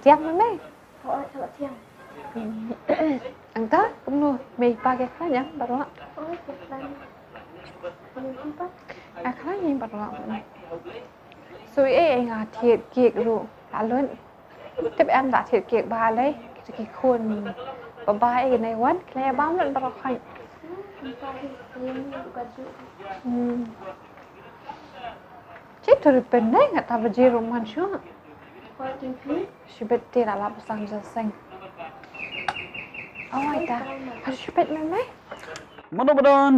tiang mana? Oh, kalau tiang. Angka, kamu may pakai kanya baru. Oh, plan. Apa? Kanya baru. So ngah thiệt kiệt rồi, luôn. Tiếp em đã thiệt kiệt bà lấy, cái khuôn bà cái này quán, cái bám lên baru khay. Cik tu pendek nggak tahu baju roman siapa? Syubet tidak lah pasang jaseng. Oh, ada. Harus syubet mana? Mana badan?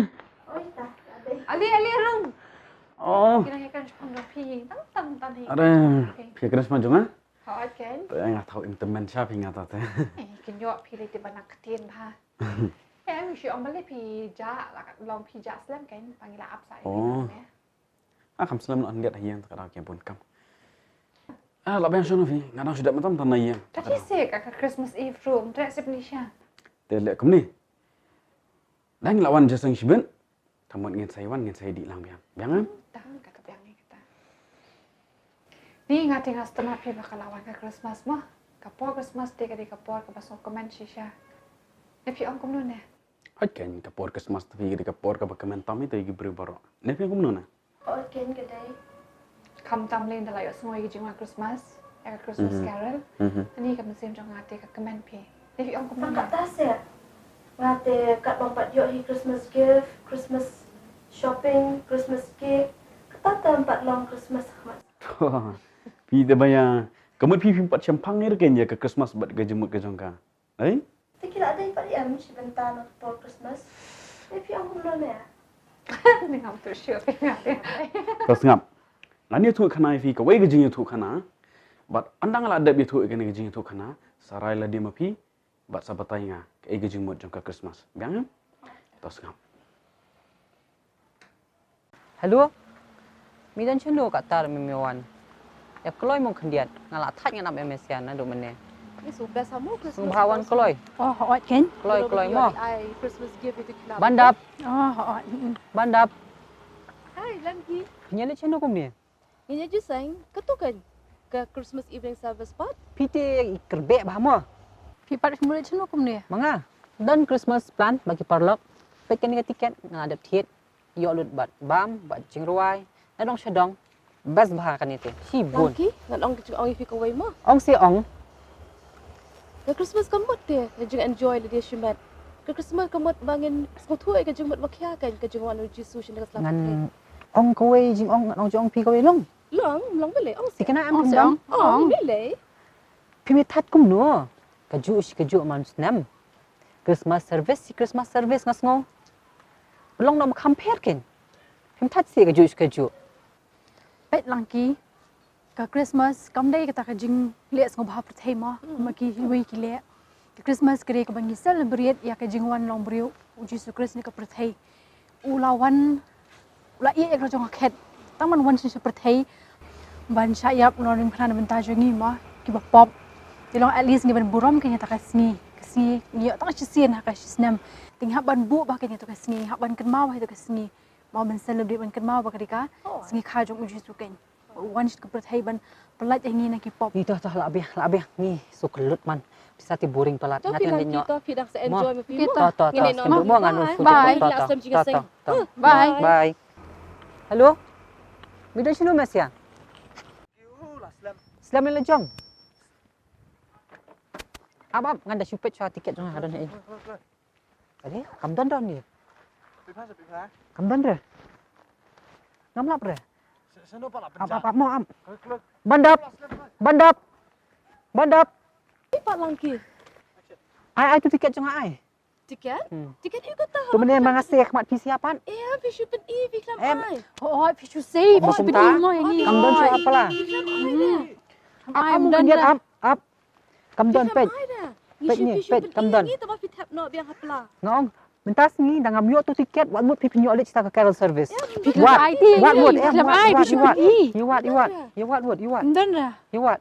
Oh, dah. Ali rung. Oh. Kira kan sepuluh pi, tang. Ada. Pikir semua cuma? Hot kan? Tôi nggak tahu internet siapa yang nggak tahu. Kinyo pi di banyak ketin ha. Em si ông balik pi ja, long pi ja slam kan panggil apa saya? Oh. Kamu selalu nak lihat yang terkadang yang pun kamu. Lah yang sana fi, nggak tahu sudah macam tanah yang. Tadi sih kakak Christmas Eve room, resep Nisha. Lihat kamu ni. Dan lawan jaseng siben. Kamu ingin saya di lang biang. Biang Tahu kata biang ni kita. Ni ngati customer pi bakal lawan ke Christmas mah. Kapor Christmas dia kadi kapor ke pasok komen shisha. Nepi om kamu nuna. Kan kapor Christmas tapi di kapor ke bakaman tam itu igi berubah. Nepi kamu nuna. Oh, kan kedai. Kamu tamlin dalam yuk semua igi jumlah Christmas. Ya Christmas Carol. Ni kamu sim jong ngati ke komen pi. Nepi om kamu Angkat nuna. tas ya. Ngate kat lompat yuk hi Christmas gift, Christmas shopping, Christmas cake. Kita tempat long Christmas mat. Pi dia bayar. Kamu pi empat champagne ni kan ya ke Christmas buat ke jemut ke jongka. Tak kira ada ipat yang sebentar nak for Christmas. Tapi aku belum ya. Ni kamu tu sure ngati. Kau sengap. Nani tu kena fi kau ke jeng tu kena. But andang lah ada bi tu ke jeng tu kena. Sarai lah dia mapi. But sabatai nga ke jemut jongka Christmas. Biang kau sengap. Hello. Midan chendo kat tar memiwan. Ya keloi mong kendiat ngalah that nganap emesian na do mene. Ni suka sama Christmas. Bawan keloi. Oh, hot kan? Keloi mo. Ai Christmas gift itu kenapa? Bandap. Oh, hot. Bandap. Hai, lagi. Nyele chendo kum ni. Ini aja sayang, ketukan ke Christmas evening service part. Pite kerbe bahmo. Pipat mulai channel kum ni. Manga. Dan Christmas plan bagi parlok. Pekan ni tiket ngadap tiet. Yo lut bat bam, bat jingruai. Nadong syadong. Bas bahakan itu. Sibun. Lagi, ngalong ke orang ifi kawai mah. Ong si ong. Ke Christmas kamut dia, juga enjoy le dia shumat. Ke Christmas kamut bangin skutu ke jumut makia kan ke jumut anu jisu shin dekat selatan. Ngan ong kowe jing ong jong pi kowe long. Long boleh. Ong Si kena am ong dong. Ong boleh. Pi tat kum no. Kaju man snam. Christmas service ngasngo. Belum nak compare kan. Pi tat si kaju. Bet lagi ke Christmas kam dai kata ka jing liat ngau bahap tema maki wi ki le Christmas kere ka bangi celebrate ya ka jing wan long brio uji su Christ ni ka perthai ulawan ula ia ek rajong khet taman wan si perthai ban syayap norim khana benta jongi ma ki ba pop dilong at least ngi ban burom kenya ta ka sngi ni ta ka sien ha ka snam ting ban bu ba kenya to ka sngi ban kan mau ha to ka sngi mau ban celebrate ban kan mau ba ka sngi kha jong uji su ken wan si ka perthai ban pelat yang ni nak pop Ni tu lah abih ni so kelut man. Bisa ti boring pelat. tapi Nanti lagi nyok. kita pidang se enjoy me To. Skendo mo nganu. Bye. Bye. Bye. Hello. Midan sino mesya? Slam le jong. Abab nganda supet cha tiket jong hadon ni. Ade, kamdan don ni. Kamdan re. Ngamlap re. Apa mo am. Bandap. Pipat lagi Ai tu tiket jong ai. tiket tiket ikut tahu Tu mene mangasih mat pisiapan. fishu pen vikram Em. ai Oh, fishu say, Apa fishu kumta? mo ini. Kamdan so apa lah. vikram ai dah Am kendiat up. Kamdan pet. Pet ni, pet, kamdan. ni tambah fit tap no biang hapla Ngong. Mentas ni dangam yo tu tiket wat mut pipinyo oleh cita ke Carol service. Fishu ay ti. What would Fishu ay, fishu ay. You what? Kamdan dah. You what?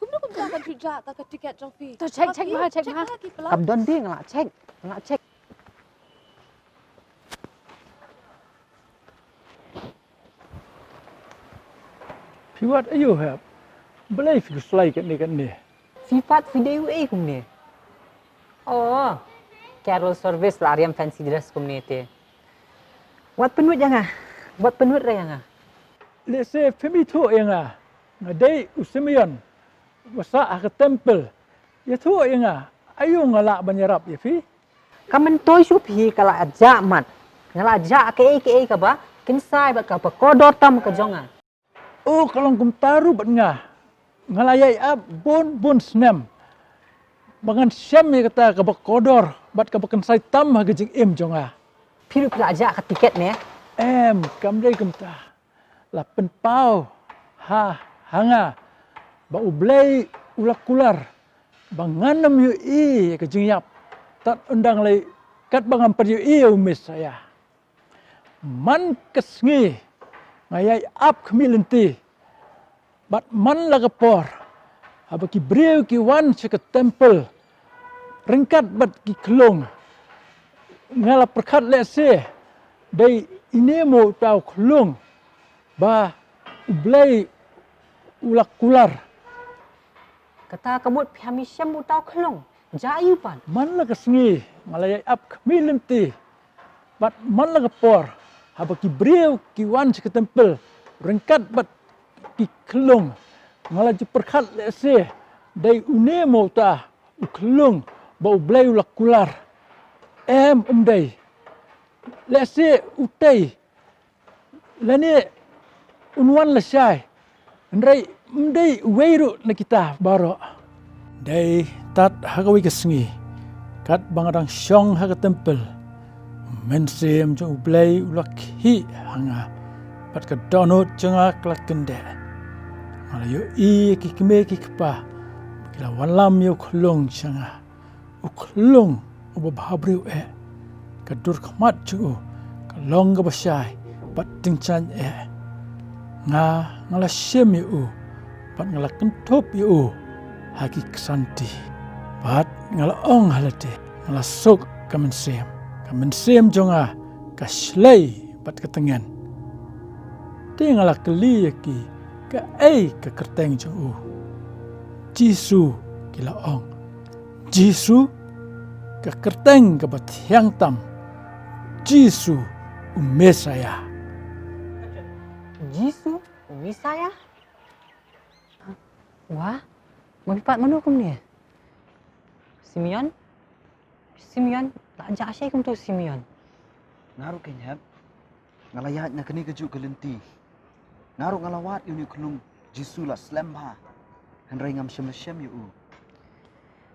kumno kum jangan tuja tak ke tiket jong fi Tu check mah. lagi pula Kamdan dia ngelak cek. What you have? Boleh selai kat ni. Sifat video kum ni. Oh, Carol service lah yang fancy dress kum ni te. Buat penut jangan. Buat penut dah jangan. Let's say femi tu yang ngadai usimian. Wasa ke temple. Ya tu yang ayu ngalak banyarap ya fi. Kamen toy supi kalau ajak mat. Ngala ajak ke ba? Kinsai ba ka pa kodor tam ka jonga. Oh kalau kum taru bat ngalayai bon snem. Bangan syam ya kata ka kodor bat ka kinsai tam ha gejing jonga. Piru pila ajak ka tiket ni. Kam dai kum ta. Lapen pau hanga ba ublai ulak kular. Banganam yu ke jingyap. Tak undang lagi kat bangan perju umis saya. Man kesngi ngayai ap kemilenti. Bat man lagapor. Haba ki brew ki wan ke temple. Ringkat bat ki kelung. Ngala perkat lese. Dai inemo tau kelung. Ba ublai ulak kular. Kata kabut pihami syam utau kelong. Jayu pan. Man la kesngi malayai ap kemilenti. Bat man la kapor. Haba ki brew ki wan ke temple. Ringkat bat ki kelung. Ngala ji perkat lese. Dai unemo ta ukelung ba ublai ulak kular. Umdai. Lese utai. Lani unwan la syai. Ndai umdai weiru na kita baro. Dai tat hagawi kesngi. Kat bangadang syong haga tempel. Mensem jeng ublai ulak hi hanga. Pat ka donut jenga kelak kende. Malayo ki kime ki kepa. Kila walam yo kelong jenga. Ukelong ubabhabriu Kadur khamat ju. Kalong ga basyai. Pat tingchan ngala syem yo. Pat ngala kentup yo. Haki kesanti. Bat ngala ong halate. Ngala sok kamensem. Kamensem jonga kaslay bat ketengan. Ti ngala keli yaki ka ke kerteng jong Jisu kila ong. Jisu ka kerteng ka bat hiang tam. Jisu Mesaya. Jisu Mesaya. Wah. Mabipat mana kum ni? Simeon? Tak ajak asyik kum tu Simeon. Naru kenyap. Ngalayat na kini kejuk kelenti. Naru ngalawat yuni kelung Jisu la slemha. Henry ngam syem yu.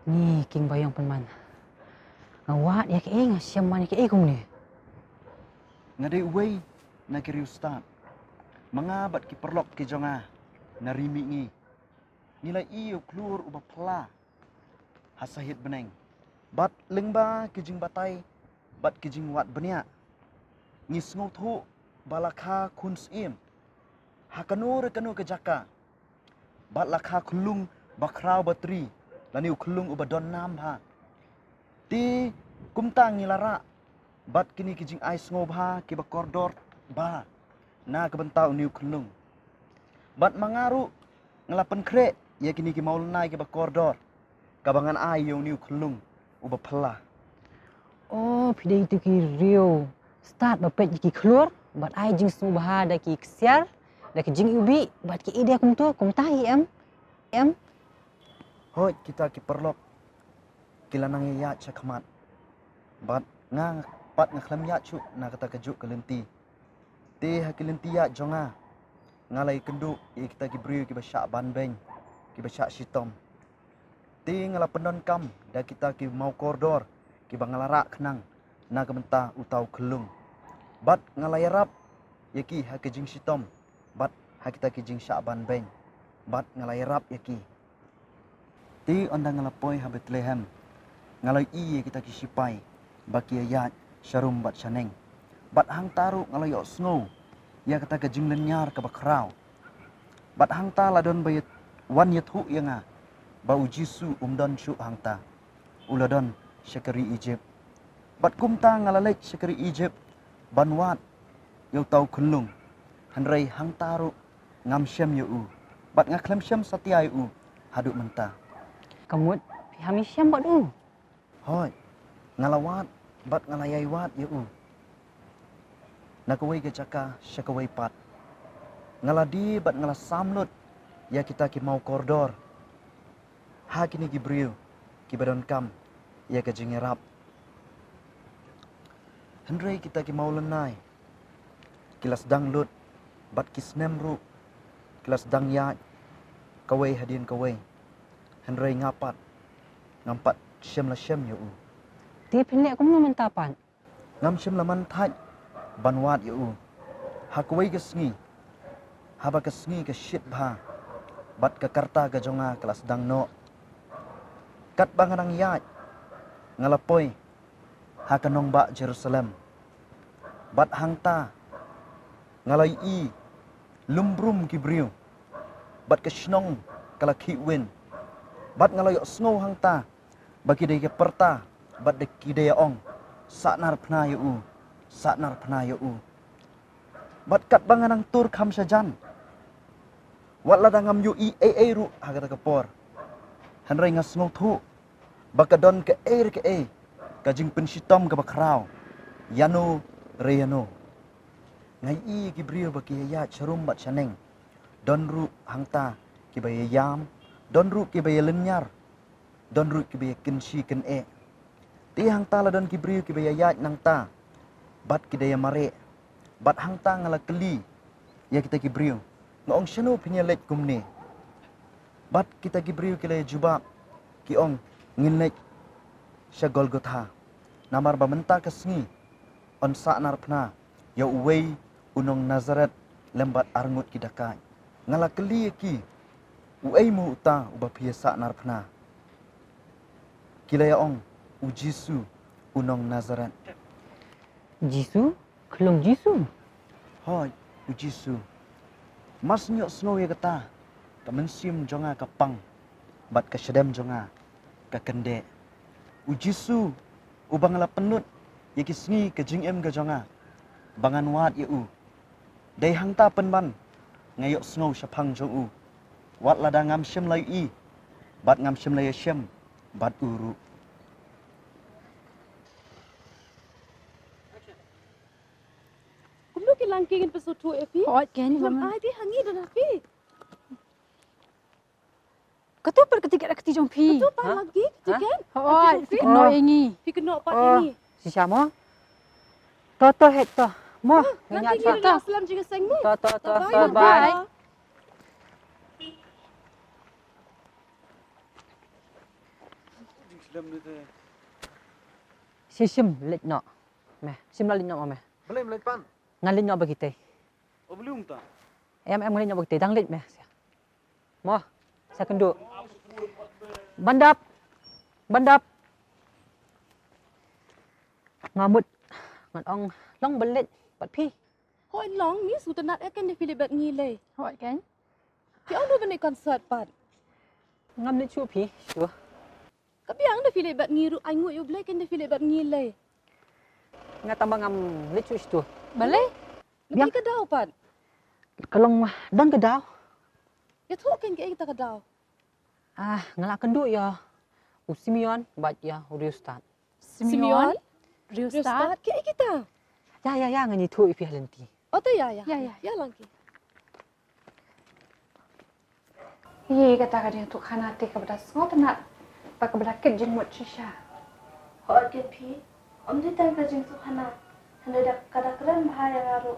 Ni king bayang penman. Ngawat ya ke ngasyam man ke kum ni. Ngadai uway na kiri ustad. Mengabat ki perlok ki jonga. Narimi ngi. Nilai iyo keluar ubah pela. Hasahit beneng. Bat lengba kijing batai. Bat kijing wat benia. Ngis ngotu balakha kuns im. Hakanu rekanu kejaka. Bat lakha kulung bakrau batri. Lani kulung ubah don nam ha. Ti kumtang nilara. Bat kini kijing ais ngobha ki bakordor ba. Na kebentau niu kulung. Bat mangaru ngelapan krek. Ya kini ki maul nai ke bakordor. Kabangan ai yo niu kelung uba pela. Oh, pidai itu ki rio. Start bapet ki keluar, bat ai jing subha da ki ksiar, da ki jing ubi, bat ki ide kum tu kum tahi em. Hoi kita ki perlok. Kila nang ya cakmat. Bat ngang pat ngaklam ya cu na kata kejuk kelenti. Ti hakilenti ya jonga. Ngalai kenduk kita ki beri ki basyak ban beng. Ki basyak sitom. Ti ngala penon kam da kita ki mau koridor ki bangalarak kenang na kementa utau kelung. Bat ngalayarap yaki ha ke jing sitom. Bat ha kita ki jing syak ban beng. Bat ngalayarap yaki. Ti onda ngalapoi ha Bethlehem. Ngalai i kita ki sipai baki ayat syarum bat syaneng. Bat hang taru ngalai ok snow. Ya kata ke jing lenyar ke bakrau. Bat hang ta ladon bayat wan yathu yanga bau Jisu umdon syuk hangta uladon syakari Egypt bat kumta ngalalek syakari Egypt banwat yau tau kelung hanrei hangtaru ngam syam yu bat ngaklem syam setia u haduk mentah. Kamut pi hamisyam bat u. Hoi, ngalawat bat ngalayai wat ya u. Nakawai ke caka syakawai pat. Ngaladi bat ngalasamlut ya kita ki mau koridor. Ha kini gibriu ki badon kam ya ke jengerap. Hendrai kita ki mau lenai. Kilas danglut bat kisnem ru. Kilas dang ya kawai hadian kawai. Hendrai ngapat. Ngampat syam la syam ya u. Ti pendek aku mau mentapan. Ngam syam la mantaj banwat ya u. Hakawai ke sengi. Haba ke sengi ke syit bha. Bat ke karta ke jonga kelas dang no. Kat banganang yaj. Ngalapoi. Hakanong ba Jerusalem. Bat hangta. Ngalai i. Lumbrum kibriu. Bat ke shnong kala kiwin. Bat ngalai snow hangta. Bagi dia ke perta. Bat de kidaya ong. Saknar pna ya u. Saknar pna ya u. Bat kat banganang tur kam sajan. Wat ladangam yu i ru hagata kapor. Hanrai ngasngo thu. Bakadon ke ke kajing pensitom ke bakrau. Yano reyano. Ngai i gibriu baki ya charum bat chaneng. Don ru hangta ki baya yam. Don ru ki baya lenyar. Don ru ki baya kensi ken e. Ti hangta la don gibriu ki baya ya nang ta. Bat ki daya mare. Bat hangta ngala keli. Ya kita gibriu. Ngong syanu punya lek kumne. Bat kita gibriu ki laya jubab. Ki ong nginlek sya Golgotha. Namar bamenta kesngi. On saknar pna. Ya uwei unong Nazaret lembat arngut kidakai. Ngala keli ki. Uwei mu uta ubapia saknar pna. Kilaya ong ujisu unong Nazaret. Jisu? Kelong Jisu? Hoi ujisu. Mas nyok snow ya kata. Kamensim jonga kapang. Bat kesedem jonga. Kakende. Ujisu. Ubang la penut. Ya kisngi ke jingem ke jonga. Bangan wat ya u. Day hangta penban. Ngayok snow syapang jong u. Wat lada ngam syem lai i. Bat ngam syem lai syem. Bat uru. Kumlo ki langkingin pesutu epi. Hot kan Lam mama. ai di hangi dan api. Kau per ketika keti jong pi. Tu pa lagi kan? Hot fi no ingi. Pi kena pat Oh. ini. Si siamo? To het to. Mo, Nanti nyak ni to. Islam juga seng ni. To bye. Si sim let no. Meh, sim la let no meh. Boleh melepan. Ngan let no bagi teh. Oh belum tak? Em let no bagi teh dang let meh. Mo, saya kenduk. Bandap. Bandap. Ngamut. Ngan ong long belit pat pi. Hoi long ni su tenat akan di Philip ni le. Hot kan? Pi on do bani konsert pat. Ngam let chu pi. Sure. Kapiang di Philip ni ru ai ngut yu blai kan di Philip ni le. Nga tambah ngam let chu situ. Boleh? Lebih ke dau pat. Kalong dan ke daw. Ya tu kan ke kita ke dau. Ah, ngalak kenduk ya. Usimion bat ya Riustat. Simeon. Rio Terus start. start ke kita. Ya ngani tu ipi halenti. Oh tu ya. Ya. Ya langki. Ye kata kadang tu khanati kepada semua tenat. Pak kepada kejeng mut shisha. Hoi ke pi. Om di tang ka jing tu khana. Handa dak kada keren bahaya ngaru.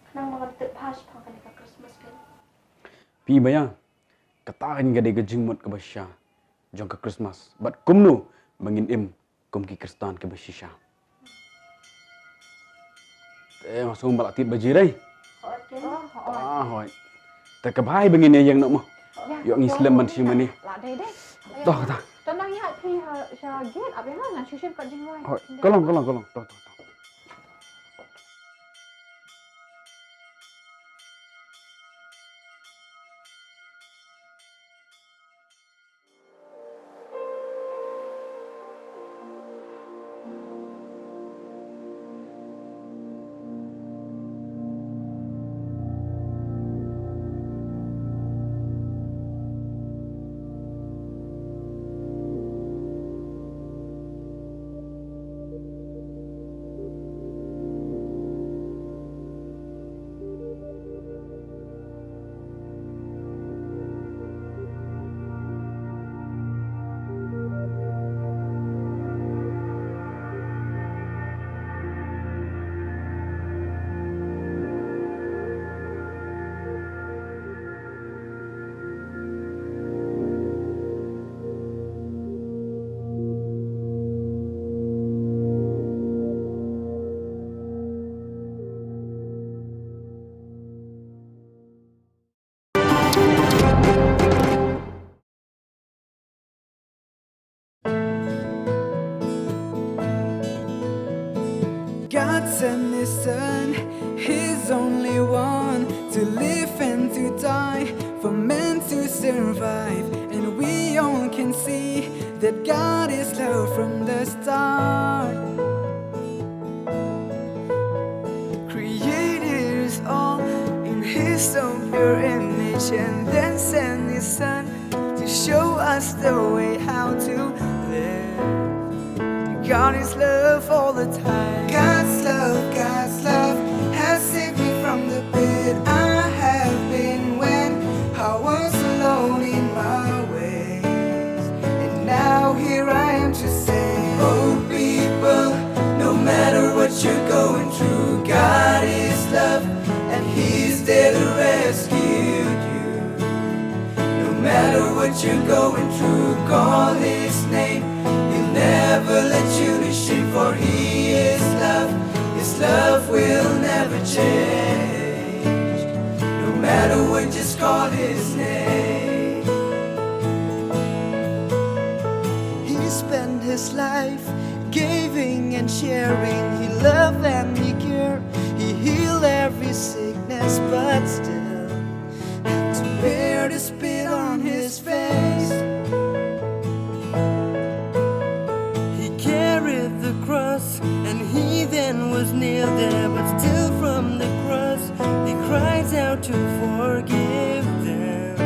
Kenang mangan tet pas pangkan ka Christmas kan. Pi bayang. Katahin gade ke jingmut ke basya. Jong ke Christmas. Bat kumnu bangin im kum ki Kristan ke basisha. Masuk balak tit bajirai. Hoi ke. Ah hoi. Tak kebai bangin yang nak mah. Yok ngislam man si mani. Lah deh deh. Toh ta. Tenang ya pi sya gate apa yang ngan shisha kat jeng wai. Hoi. Kolong. Toh. God sent His Son, His only one, to live and to die, for men to survive. And we all can see that God is love from the start. Created us all in His own pure image, and then sent His Son to show us the way how to live. God is love all the time. God's love has saved me from the pit I have been when I was alone in my ways. And now here I am to say, oh people, no matter what you're going through, God is love and He's there to rescue you. No matter what you're going through, call His name. He'll never let you to shame, for He is love. His love will never change. No matter what, just call His name. He spent His life giving and sharing. He loved and He cared. He healed every sickness, but still had to bear the spit on His face. The cross, and He then was nailed there, but still from the cross He cries out to forgive them.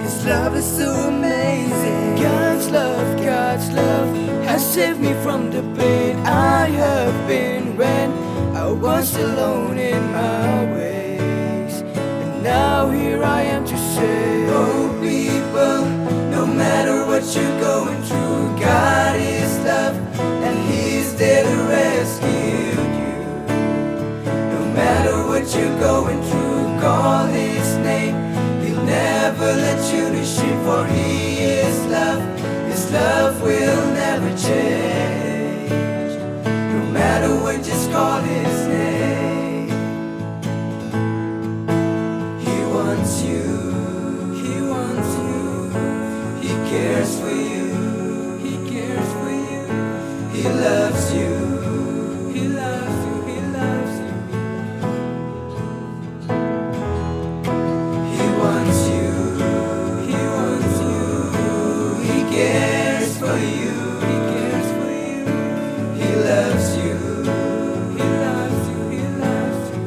His love is so amazing. God's love has saved me from the pit I have been when I was alone in my ways. And now here I am to say, oh people, no matter what you're going through, God is love and He's there to rescue you. No matter what you're going through, call His name. He'll never let you to shame, for He is love. His love will never change. No matter what, just call His name. He wants you. He wants you. He cares for you. He cares for you. He loves you. He loves you. He loves you. He wants you. He wants you. He cares for you. He cares for you. He loves you. He loves you. He loves you.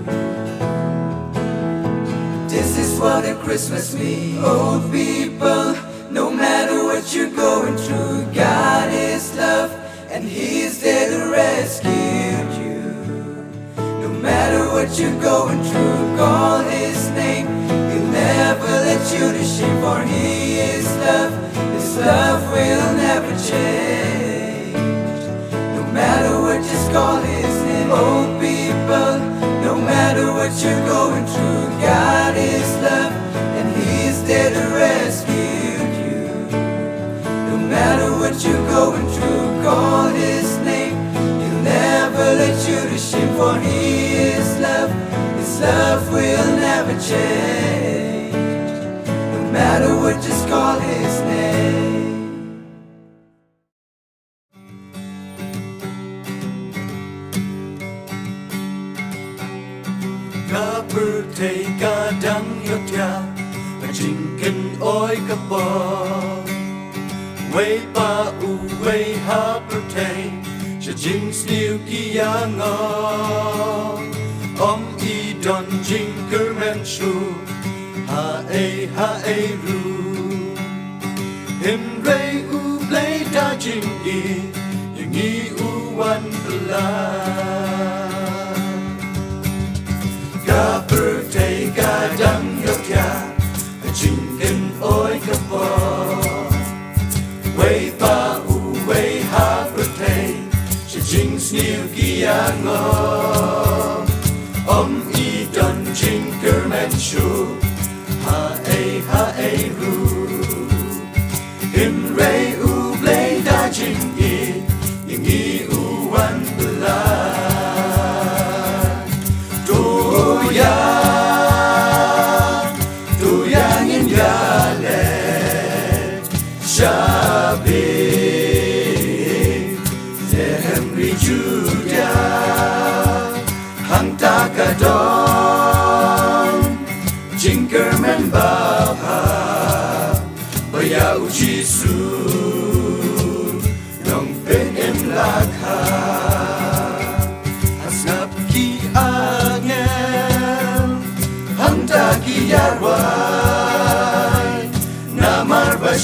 This is what a Christmas means. Oh people, no matter what you're going through, God is love and He's there to rescue you. No matter what you're going through, call His name. He'll never let you to shame, for He is love. His love will never change. No matter what, just call His name. Oh people, no matter what you're going through, God is love and He's there to rescue you. No matter what you're going through, call His name. He'll never let you to shame, for He is love. His love will never change. No matter what, just call His name. Ga birthday ga dang yotya, a jinkin oi kapor. Way pa way ha birthday, she jings liu ki yang om I don jinker men shu, ha e ru. Him ray u play da jing I, yang I u wan bla. Ga birthday ga dang yotya, a jinkin oi kapor. Way pa way ha birthday, she jings liu ki yang om I don jinker men shu, ha e ru. Him ray u play da jing I, yang I u wan bla. Doyang in yale, shabi, Henry Judah.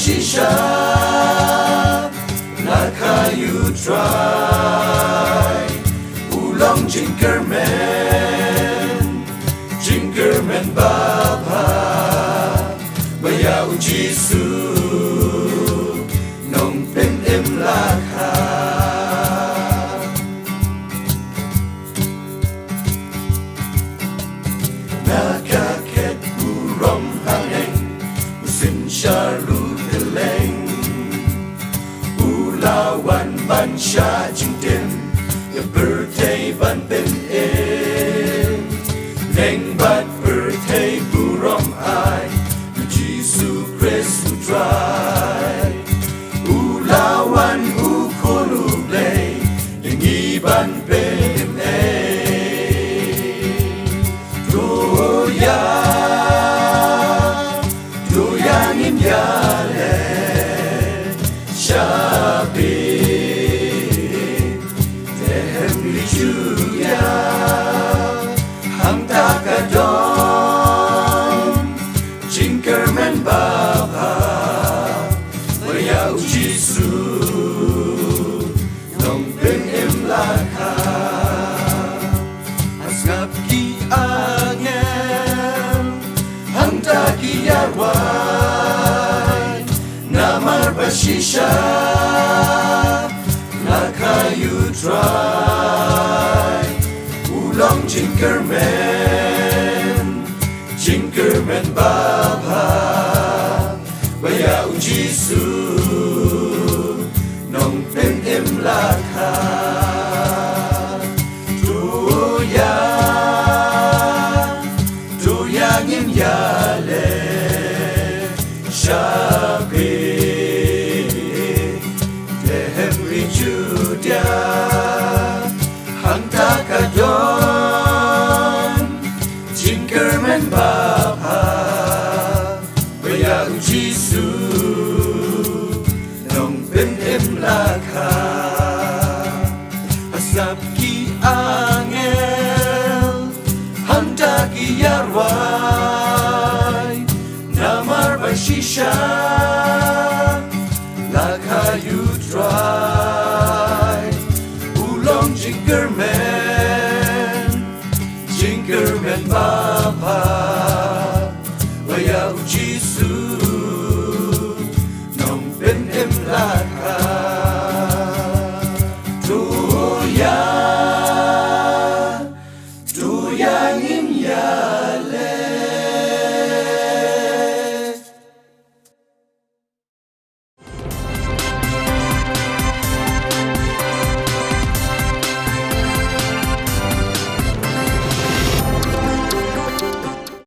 bashisha na kayu try ulong Jinkerman Baba Bayau Jisu Nong Pen Em Lakha Nakaket Burom Hangeng Musin Syaru Keleng Ulawan Ban Sya Jingtem Ya Bertay Ban Pen Neng bat bertay burom ai Jisu Kristu try Ulawan ukul ublay Yang iban penim Doyangin yale Syabi Tehem lijuya Jinkerman Baba Bayau Jisu Nong Pen Em Lakha Asngap ki angel Hangta ki yarwai Namar bashisha Nakayu try Ulong Jinkerman Baba Bayau Jisu Nong Pen Em Lakha Doyangin yale Syabi Tehem rijudia Hangta kadon Jinkerman Baba Bayau Jisu Nong Pen Em Lakha Asap ki angel Handa ki yarwai Namar bashisha